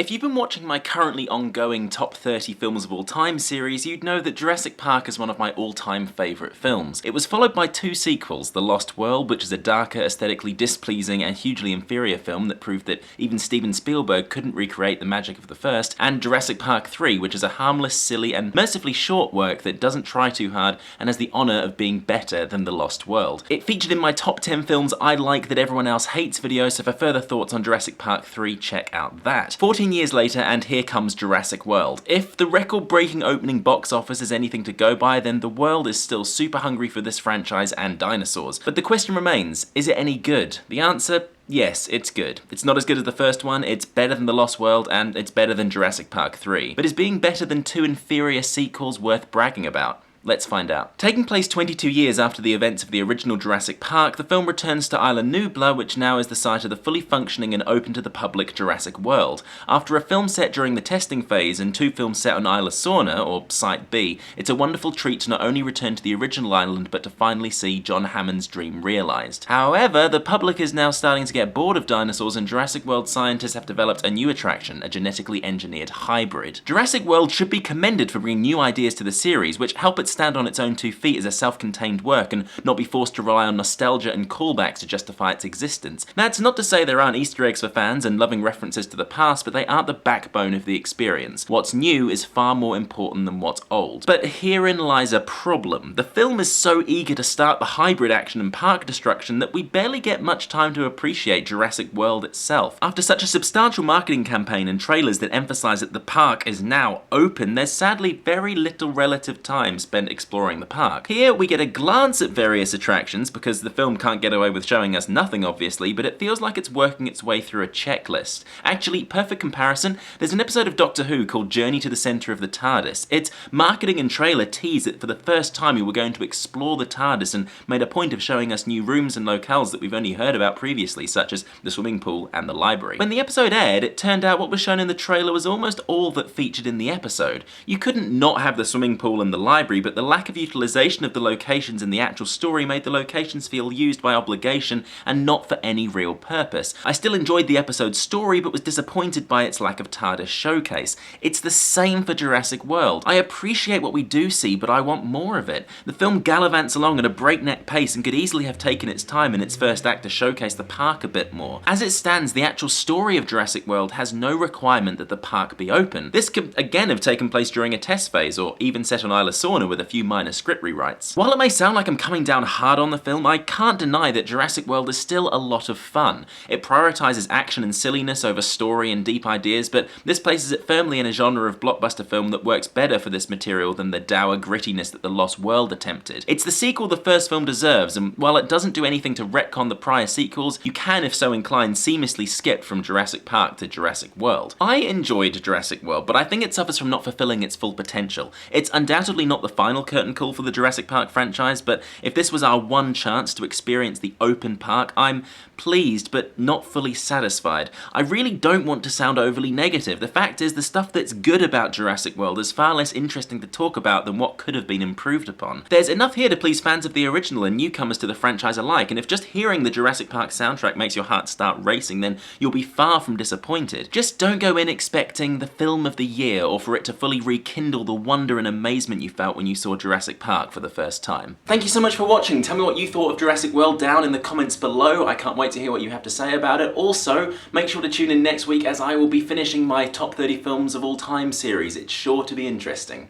If you've been watching my currently ongoing Top 30 Films of All Time series, you'd know that Jurassic Park is one of my all-time favourite films. It was followed by two sequels, The Lost World, which is a darker, aesthetically displeasing and hugely inferior film that proved that even Steven Spielberg couldn't recreate the magic of the first, and Jurassic Park 3, which is a harmless, silly and mercifully short work that doesn't try too hard and has the honour of being better than The Lost World. It featured in my top 10 films I like that everyone else hates video, so for further thoughts on Jurassic Park 3, check out that. 14 years later, and here comes Jurassic World. If the record-breaking opening box office is anything to go by, then the world is still super hungry for this franchise and dinosaurs. But the question remains, is it any good? The answer: yes, it's good. It's not as good as the first one, it's better than The Lost World, and it's better than Jurassic Park 3. But is being better than two inferior sequels worth bragging about? Let's find out. Taking place 22 years after the events of the original Jurassic Park, the film returns to Isla Nublar, which now is the site of the fully functioning and open to the public Jurassic World. After a film set during the testing phase and two films set on Isla Sorna, or Site B, it's a wonderful treat to not only return to the original island, but to finally see John Hammond's dream realised. However, the public is now starting to get bored of dinosaurs, and Jurassic World scientists have developed a new attraction, a genetically engineered hybrid. Jurassic World should be commended for bringing new ideas to the series, which help it stand on its own two feet as a self-contained work and not be forced to rely on nostalgia and callbacks to justify its existence. That's not to say there aren't Easter eggs for fans and loving references to the past, but they aren't the backbone of the experience. What's new is far more important than what's old. But herein lies a problem. The film is so eager to start the hybrid action and park destruction that we barely get much time to appreciate Jurassic World itself. After such a substantial marketing campaign and trailers that emphasize that the park is now open, there's sadly very little relative time spent exploring the park. Here we get a glance at various attractions, because the film can't get away with showing us nothing obviously, but it feels like it's working its way through a checklist. Actually, perfect comparison, there's an episode of Doctor Who called Journey to the Centre of the TARDIS. Its marketing and trailer teased that for the first time we were going to explore the TARDIS and made a point of showing us new rooms and locales that we've only heard about previously, such as the swimming pool and the library. When the episode aired, it turned out what was shown in the trailer was almost all that featured in the episode. You couldn't not have the swimming pool and the library, but the lack of utilisation of the locations in the actual story made the locations feel used by obligation and not for any real purpose. I still enjoyed the episode's story, but was disappointed by its lack of TARDIS showcase. It's the same for Jurassic World. I appreciate what we do see, but I want more of it. The film gallivants along at a breakneck pace and could easily have taken its time in its first act to showcase the park a bit more. As it stands, the actual story of Jurassic World has no requirement that the park be open. This could again have taken place during a test phase, or even set on Isla Sorna with a few minor script rewrites. While it may sound like I'm coming down hard on the film, I can't deny that Jurassic World is still a lot of fun. It prioritises action and silliness over story and deep ideas, but this places it firmly in a genre of blockbuster film that works better for this material than the dour grittiness that The Lost World attempted. It's the sequel the first film deserves, and while it doesn't do anything to retcon the prior sequels, you can, if so inclined, seamlessly skip from Jurassic Park to Jurassic World. I enjoyed Jurassic World, but I think it suffers from not fulfilling its full potential. It's undoubtedly not the final curtain call for the Jurassic Park franchise, but if this was our one chance to experience the open park, I'm pleased but not fully satisfied. I really don't want to sound overly negative. The fact is, the stuff that's good about Jurassic World is far less interesting to talk about than what could have been improved upon. There's enough here to please fans of the original and newcomers to the franchise alike, and if just hearing the Jurassic Park soundtrack makes your heart start racing, then you'll be far from disappointed. Just don't go in expecting the film of the year, or for it to fully rekindle the wonder and amazement you felt when you saw Jurassic Park for the first time. Thank you so much for watching. Tell me what you thought of Jurassic World down in the comments below. I can't wait to hear what you have to say about it. Also, make sure to tune in next week as I will be finishing my Top 30 Films of All Time series. It's sure to be interesting.